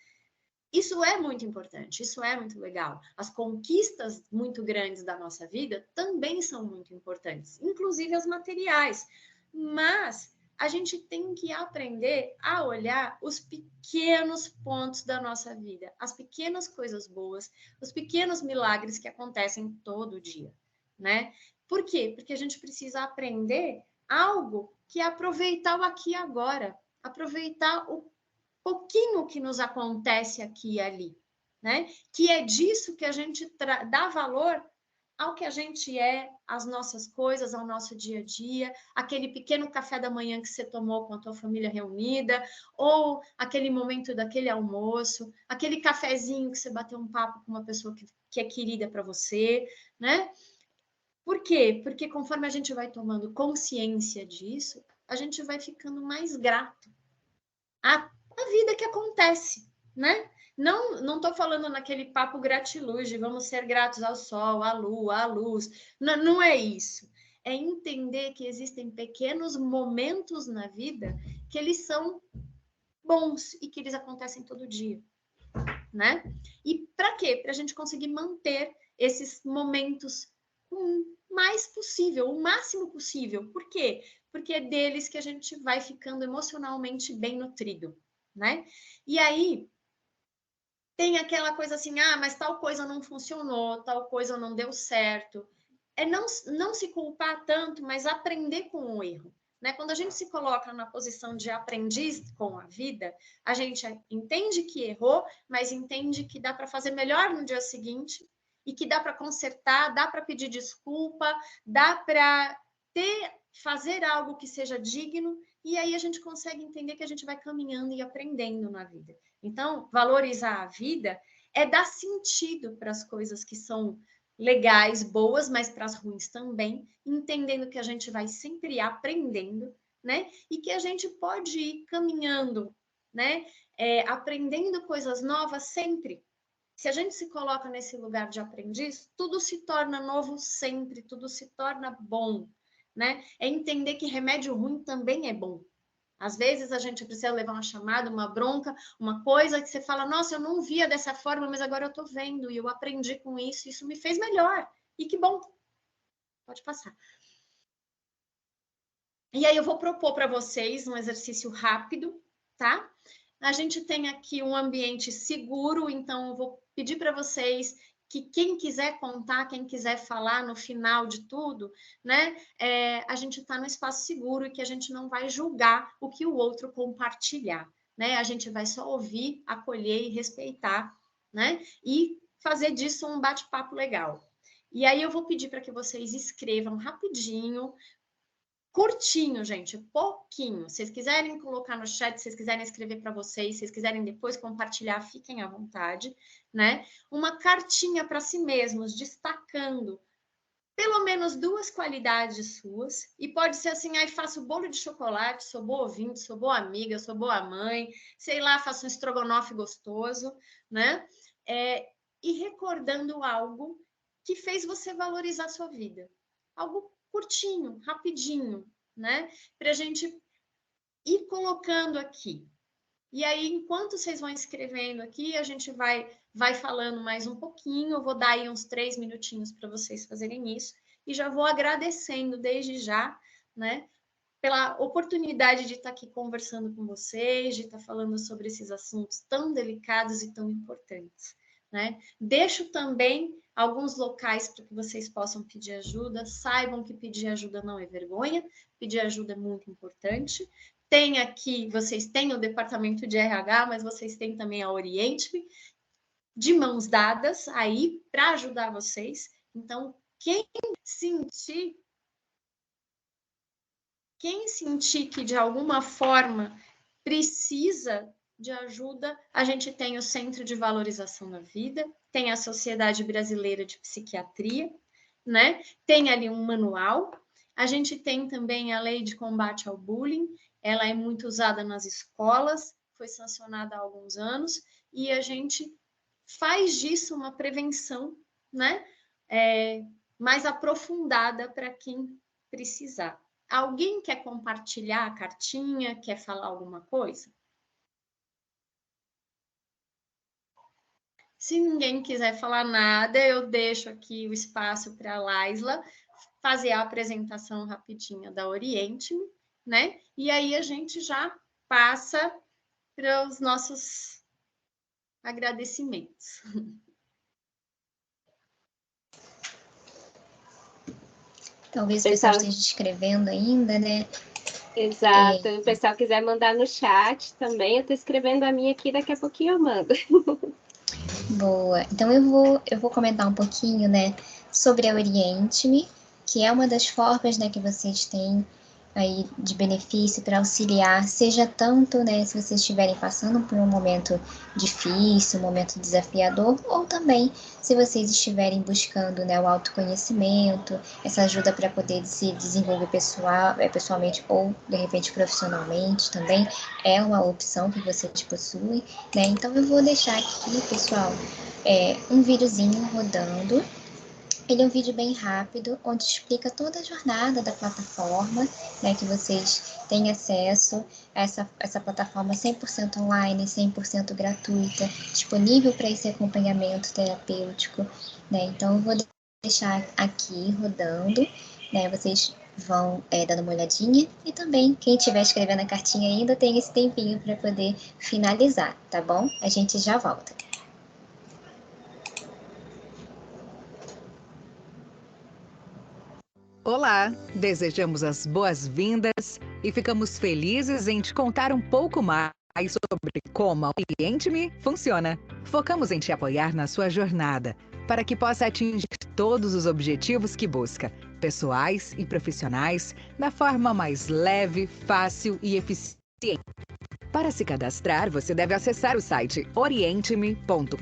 [SPEAKER 1] Isso é muito importante, isso é muito legal. As conquistas muito grandes da nossa vida também são muito importantes, inclusive as materiais. Mas a gente tem que aprender a olhar os pequenos pontos da nossa vida, as pequenas coisas boas, os pequenos milagres que acontecem todo dia, né? Por quê? Porque a gente precisa aprender algo que é aproveitar o aqui e agora, aproveitar o pouquinho que nos acontece aqui e ali, né? Que é disso que a gente dá valor ao que a gente é, às nossas coisas, ao nosso dia a dia, aquele pequeno café da manhã que você tomou com a tua família reunida, ou aquele momento daquele almoço, aquele cafezinho que você bateu um papo com uma pessoa que é querida para você, né? Por quê? Porque conforme a gente vai tomando consciência disso, a gente vai ficando mais grato à vida que acontece, né? Não estou falando naquele papo gratiluz, vamos ser gratos ao sol, à lua, à luz. Não é isso. É entender que existem pequenos momentos na vida que eles são bons e que eles acontecem todo dia, né? E para quê? Para a gente conseguir manter esses momentos o mais possível, o máximo possível. Por quê? Porque é deles que a gente vai ficando emocionalmente bem nutrido, né? E aí tem aquela coisa assim, mas tal coisa não funcionou, tal coisa não deu certo. É não se culpar tanto, mas aprender com o erro. Né? Quando a gente se coloca na posição de aprendiz com a vida, a gente entende que errou, mas entende que dá para fazer melhor no dia seguinte e que dá para consertar, dá para pedir desculpa, dá para fazer algo que seja digno, e aí a gente consegue entender que a gente vai caminhando e aprendendo na vida. Então, valorizar a vida é dar sentido para as coisas que são legais, boas, mas para as ruins também, entendendo que a gente vai sempre aprendendo, né? E que a gente pode ir caminhando, né? Aprendendo coisas novas sempre. Se a gente se coloca nesse lugar de aprendiz, tudo se torna novo sempre, tudo se torna bom, né? É entender que remédio ruim também é bom. Às vezes a gente precisa levar uma chamada, uma bronca, uma coisa que você fala, nossa, eu não via dessa forma, mas agora eu tô vendo e eu aprendi com isso me fez melhor. E que bom. Pode passar. E aí eu vou propor para vocês um exercício rápido, tá? A gente tem aqui um ambiente seguro, então eu vou pedir para vocês que quem quiser contar, quem quiser falar no final de tudo, né? A gente está no espaço seguro e que a gente não vai julgar o que o outro compartilhar, né? A gente vai só ouvir, acolher e respeitar, né? E fazer disso um bate-papo legal. E aí eu vou pedir para que vocês escrevam rapidinho, curtinho, gente, pouquinho. Se vocês quiserem colocar no chat, se vocês quiserem escrever para vocês, se vocês quiserem depois compartilhar, fiquem à vontade, né? Uma cartinha para si mesmos, destacando pelo menos 2 qualidades suas. E pode ser assim, faço bolo de chocolate, sou boa ouvinte, sou boa amiga, sou boa mãe, sei lá, faço um estrogonofe gostoso, né? E recordando algo que fez você valorizar a sua vida. Algo curtinho, rapidinho, né? Para a gente ir colocando aqui. E aí, enquanto vocês vão escrevendo aqui, a gente vai falando mais um pouquinho. Eu vou dar aí uns 3 minutinhos para vocês fazerem isso. E já vou agradecendo desde já, né? Pela oportunidade de estar aqui conversando com vocês, de estar falando sobre esses assuntos tão delicados e tão importantes, né? Deixo também alguns locais para que vocês possam pedir ajuda. Saibam que pedir ajuda não é vergonha, pedir ajuda é muito importante. Tem aqui, vocês têm o departamento de RH, mas vocês têm também a Oriente-me, de mãos dadas aí para ajudar vocês. Então, quem sentir que de alguma forma precisa de ajuda, a gente tem o Centro de Valorização da Vida, tem a Sociedade Brasileira de Psiquiatria, né? Tem ali um manual. A gente tem também a Lei de Combate ao Bullying, ela é muito usada nas escolas, foi sancionada há alguns anos, e a gente faz disso uma prevenção, né? Mais aprofundada para quem precisar. Alguém quer compartilhar a cartinha? Quer falar alguma coisa? Se ninguém quiser falar nada, eu deixo aqui o espaço para a Laisla fazer a apresentação rapidinha da Oriente, né? E aí a gente já passa para os nossos agradecimentos.
[SPEAKER 2] Talvez o pessoal esteja escrevendo ainda, né?
[SPEAKER 3] Exato. O pessoal quiser mandar no chat também, eu estou escrevendo a minha aqui, daqui a pouquinho eu mando.
[SPEAKER 2] Boa. Então eu vou comentar um pouquinho, né, sobre a Oriente-me, que é uma das formas, né, que vocês têm aí de benefício para auxiliar, seja tanto, né, se vocês estiverem passando por um momento difícil, um momento desafiador, ou também se vocês estiverem buscando, né, o autoconhecimento, essa ajuda para poder se desenvolver pessoalmente ou, de repente, profissionalmente também, é uma opção que vocês possuem, né, então eu vou deixar aqui, pessoal, um videozinho rodando. Ele é um vídeo bem rápido, onde explica toda a jornada da plataforma, né, que vocês têm acesso a essa plataforma 100% online, 100% gratuita, disponível para esse acompanhamento terapêutico, né, então eu vou deixar aqui rodando, né, vocês vão dando uma olhadinha, e também quem estiver escrevendo a cartinha ainda tem esse tempinho para poder finalizar, tá bom? A gente já volta.
[SPEAKER 4] Olá, desejamos as boas-vindas e ficamos felizes em te contar um pouco mais sobre como a Oriente-me funciona. Focamos em te apoiar na sua jornada, para que possa atingir todos os objetivos que busca, pessoais e profissionais, da forma mais leve, fácil e eficiente. Para se cadastrar, você deve acessar o site orienteme.com.br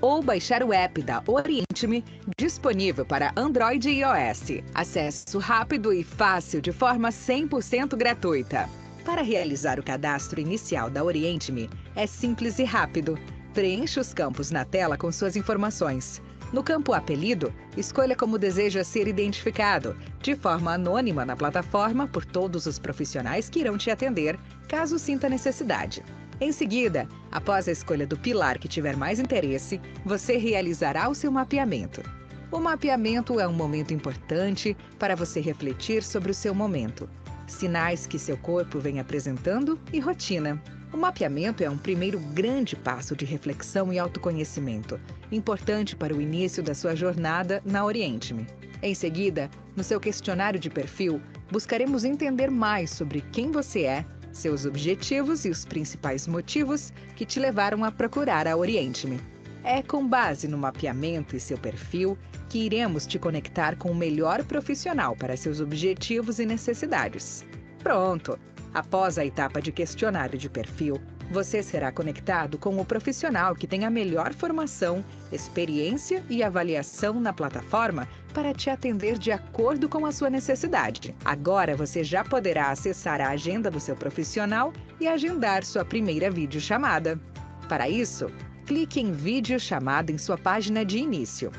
[SPEAKER 4] ou baixar o app da Oriente-me, disponível para Android e iOS. Acesso rápido e fácil de forma 100% gratuita. Para realizar o cadastro inicial da Oriente-me, é simples e rápido. Preencha os campos na tela com suas informações. No campo Apelido, escolha como deseja ser identificado, de forma anônima na plataforma por todos os profissionais que irão te atender, caso sinta necessidade. Em seguida, após a escolha do pilar que tiver mais interesse, você realizará o seu mapeamento. O mapeamento é um momento importante para você refletir sobre o seu momento, sinais que seu corpo vem apresentando e rotina. O mapeamento é um primeiro grande passo de reflexão e autoconhecimento, importante para o início da sua jornada na Oriente-me. Em seguida, no seu questionário de perfil, buscaremos entender mais sobre quem você é, seus objetivos e os principais motivos que te levaram a procurar a Oriente-me. É com base no mapeamento e seu perfil que iremos te conectar com o melhor profissional para seus objetivos e necessidades. Pronto! Após a etapa de questionário de perfil, você será conectado com o profissional que tem a melhor formação, experiência e avaliação na plataforma para te atender de acordo com a sua necessidade. Agora você já poderá acessar a agenda do seu profissional e agendar sua primeira videochamada. Para isso, clique em videochamada em sua página de início.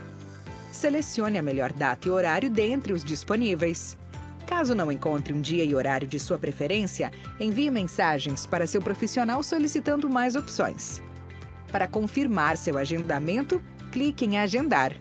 [SPEAKER 4] Selecione a melhor data e horário dentre os disponíveis. Caso não encontre um dia e horário de sua preferência, envie mensagens para seu profissional solicitando mais opções. Para confirmar seu agendamento, clique em Agendar.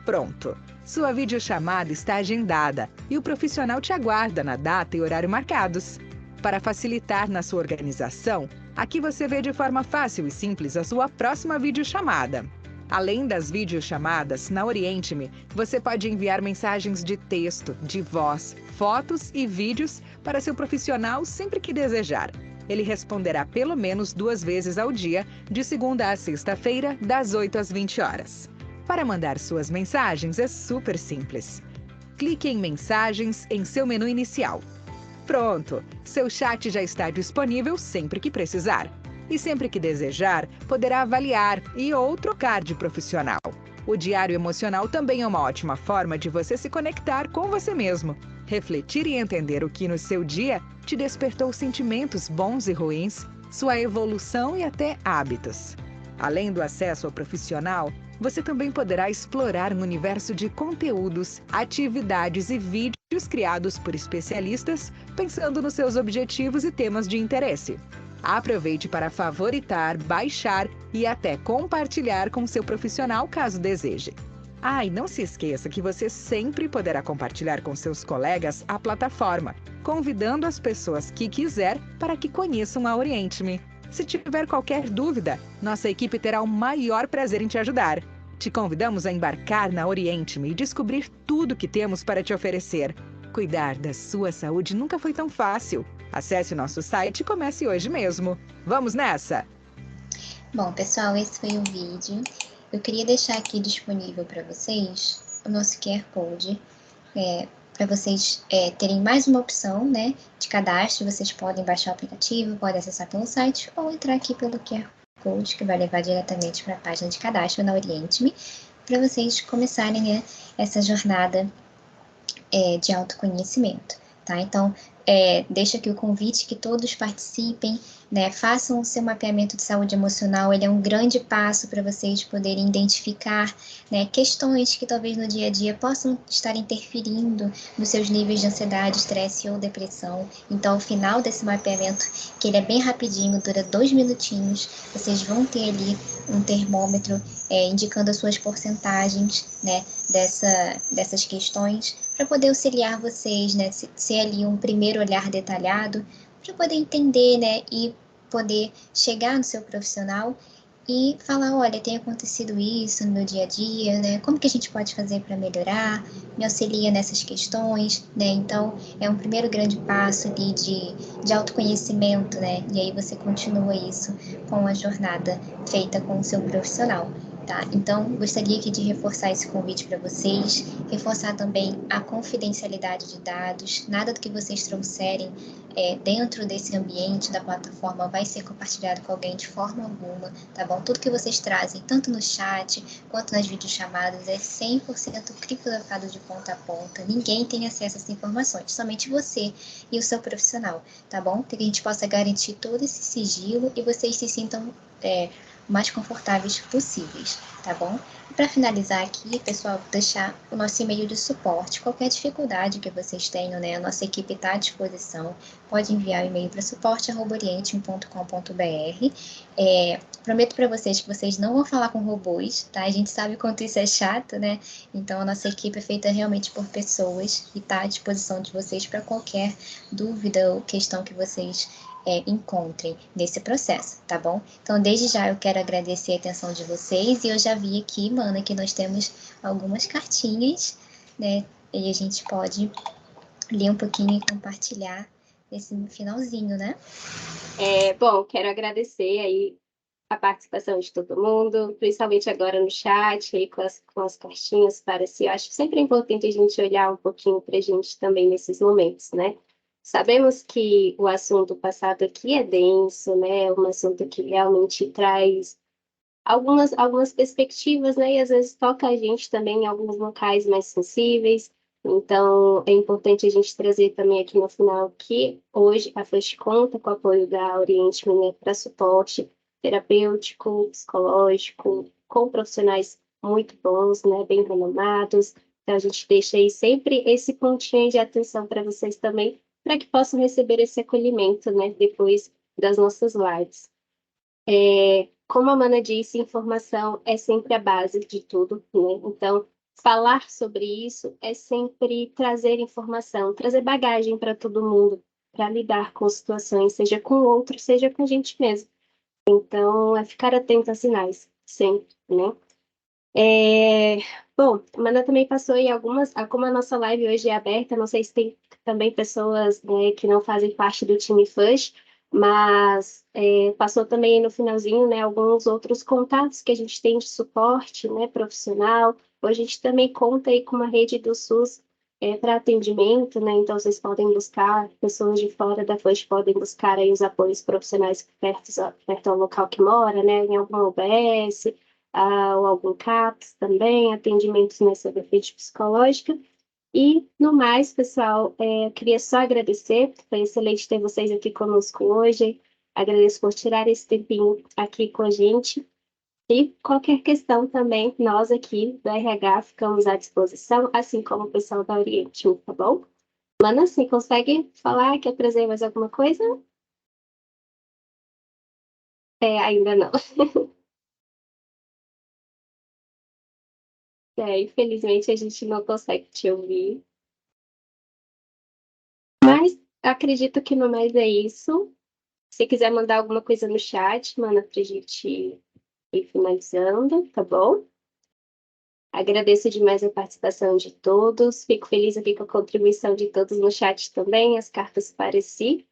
[SPEAKER 4] Pronto! Sua videochamada está agendada e o profissional te aguarda na data e horário marcados. Para facilitar na sua organização, aqui você vê de forma fácil e simples a sua próxima videochamada. Além das videochamadas, na Oriente-me, você pode enviar mensagens de texto, de voz, fotos e vídeos para seu profissional sempre que desejar. Ele responderá pelo menos 2 vezes ao dia, de segunda a sexta-feira, das 8 às 20 horas. Para mandar suas mensagens é super simples. Clique em Mensagens em seu menu inicial. Pronto! Seu chat já está disponível sempre que precisar. E sempre que desejar, poderá avaliar ou trocar de profissional. O diário emocional também é uma ótima forma de você se conectar com você mesmo, refletir e entender o que no seu dia te despertou sentimentos bons e ruins, sua evolução e até hábitos. Além do acesso ao profissional, você também poderá explorar um universo de conteúdos, atividades e vídeos criados por especialistas, pensando nos seus objetivos e temas de interesse. Aproveite para favoritar, baixar e até compartilhar com seu profissional caso deseje. E não se esqueça que você sempre poderá compartilhar com seus colegas a plataforma, convidando as pessoas que quiser para que conheçam a Oriente-me. Se tiver qualquer dúvida, nossa equipe terá o maior prazer em te ajudar. Te convidamos a embarcar na Oriente-me e descobrir tudo que temos para te oferecer. Cuidar da sua saúde nunca foi tão fácil. Acesse o nosso site e comece hoje mesmo. Vamos nessa?
[SPEAKER 2] Bom, pessoal, esse foi o vídeo. eu queria deixar aqui disponível para vocês o nosso QR Code, para vocês terem mais uma opção, né, de cadastro. Vocês podem baixar o aplicativo, podem acessar pelo site ou entrar aqui pelo QR Code, que vai levar diretamente para a página de cadastro na Oriente-me, para vocês começarem, né, essa jornada de autoconhecimento, tá? Então, deixo aqui o convite que todos participem, né? Façam o seu mapeamento de saúde emocional. Ele é um grande passo para vocês poderem identificar, né, questões que talvez no dia a dia possam estar interferindo nos seus níveis de ansiedade, estresse ou depressão. Então, ao final desse mapeamento, que ele é bem rapidinho, dura 2 minutinhos, vocês vão ter ali um termômetro indicando as suas porcentagens, né, dessas questões, para poder auxiliar vocês, né, ser ali um primeiro olhar detalhado, para poder entender, né, e poder chegar no seu profissional e falar, olha, tem acontecido isso no meu dia a dia, né, como que a gente pode fazer para melhorar, me auxilia nessas questões, né, então é um primeiro grande passo ali de autoconhecimento, né, e aí você continua isso com a jornada feita com o seu profissional. Tá? Então, gostaria aqui de reforçar esse convite para vocês, reforçar também a confidencialidade de dados. Nada do que vocês trouxerem dentro desse ambiente da plataforma vai ser compartilhado com alguém de forma alguma, tá bom? Tudo que vocês trazem, tanto no chat quanto nas videochamadas, é 100% criptografado de ponta a ponta. Ninguém tem acesso a essas informações, somente você e o seu profissional, tá bom? Para que a gente possa garantir todo esse sigilo e vocês se sintam mais confortáveis possíveis, tá bom? E para finalizar aqui, pessoal, vou deixar o nosso e-mail de suporte. Qualquer dificuldade que vocês tenham, né, a nossa equipe está à disposição. Pode enviar o e-mail para suporte@oriente.com.br. Prometo para vocês que vocês não vão falar com robôs, tá? A gente sabe o quanto isso é chato, né? Então, a nossa equipe é feita realmente por pessoas e está à disposição de vocês para qualquer dúvida ou questão que vocês encontrem nesse processo, tá bom? Então, desde já eu quero agradecer a atenção de vocês e eu já vi aqui, Mana, que nós temos algumas cartinhas, né? E a gente pode ler um pouquinho e compartilhar esse finalzinho, né?
[SPEAKER 3] Bom, quero agradecer aí a participação de todo mundo, principalmente agora no chat, aí com as cartinhas para si. Eu acho sempre importante a gente olhar um pouquinho para a gente também nesses momentos, né? Sabemos que o assunto passado aqui é denso, né? É um assunto que realmente traz algumas perspectivas, né? E às vezes toca a gente também em alguns locais mais sensíveis. Então, é importante a gente trazer também aqui no final que hoje a FUST conta com o apoio da Oriente, né, para suporte terapêutico, psicológico, com profissionais muito bons, né, bem renomados. Então, a gente deixa aí sempre esse pontinho de atenção para vocês também, para que possam receber esse acolhimento, né, depois das nossas lives. Como a Mana disse, informação é sempre a base de tudo, né? Então, falar sobre isso é sempre trazer informação, trazer bagagem para todo mundo, para lidar com situações, seja com o outro, seja com a gente mesmo. Então, é ficar atento a sinais, sempre, né? Bom, a Mana também passou em algumas, como a nossa live hoje é aberta, não sei se tem também pessoas, né, que não fazem parte do time FUSH, mas passou também no finalzinho, né, alguns outros contatos que a gente tem de suporte, né, profissional. Hoje a gente também conta aí com uma rede do SUS para atendimento, né, então vocês podem buscar, pessoas de fora da FUSH podem buscar aí os apoios profissionais perto ao local que mora, né, em alguma UBS, ou algum CAPS também, atendimentos nessa vertente psicológica. E, no mais, pessoal, queria só agradecer, foi excelente ter vocês aqui conosco hoje, agradeço por tirar esse tempinho aqui com a gente, e qualquer questão também, nós aqui do RH ficamos à disposição, assim como o pessoal da Oriente, tá bom? Mana, você consegue falar, quer trazer mais alguma coisa? Ainda não. Infelizmente a gente não consegue te ouvir. Mas acredito que no mais é isso. Se quiser mandar alguma coisa no chat, manda pra gente ir finalizando, tá bom? Agradeço demais a participação de todos. Fico feliz aqui com a contribuição de todos no chat também, as cartas para si.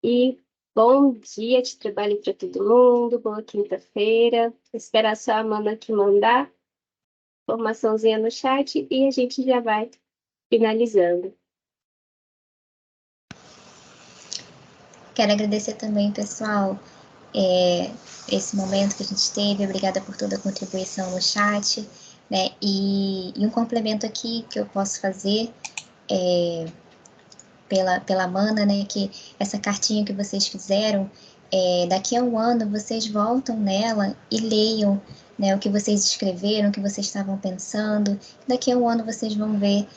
[SPEAKER 3] E Bom dia de trabalho para todo mundo, boa quinta-feira. Esperar só a Amanda aqui mandar informaçãozinha no chat e a gente já vai finalizando.
[SPEAKER 2] Quero agradecer também, pessoal, esse momento que a gente teve. Obrigada por toda a contribuição no chat, né? E um complemento aqui que eu posso fazer pela Amanda, né? Que essa cartinha que vocês fizeram, daqui a um ano vocês voltam nela e leiam, né, o que vocês escreveram, o que vocês estavam pensando. Daqui a um ano vocês vão ver,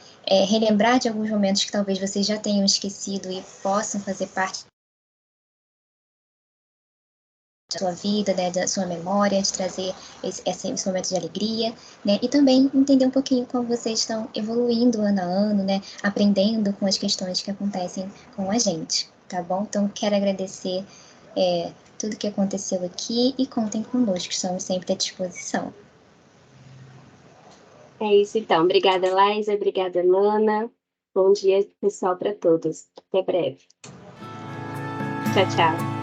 [SPEAKER 2] relembrar de alguns momentos que talvez vocês já tenham esquecido e possam fazer parte da sua vida, né, da sua memória, de trazer esse momento de alegria, né, e também entender um pouquinho como vocês estão evoluindo ano a ano, né, aprendendo com as questões que acontecem com a gente, tá bom? Então, quero agradecer tudo que aconteceu aqui e contem conosco, estamos sempre à disposição.
[SPEAKER 3] É isso, então. Obrigada, Laísa. Obrigada, Nana. Bom dia, pessoal, para todos. Até breve. Tchau, tchau.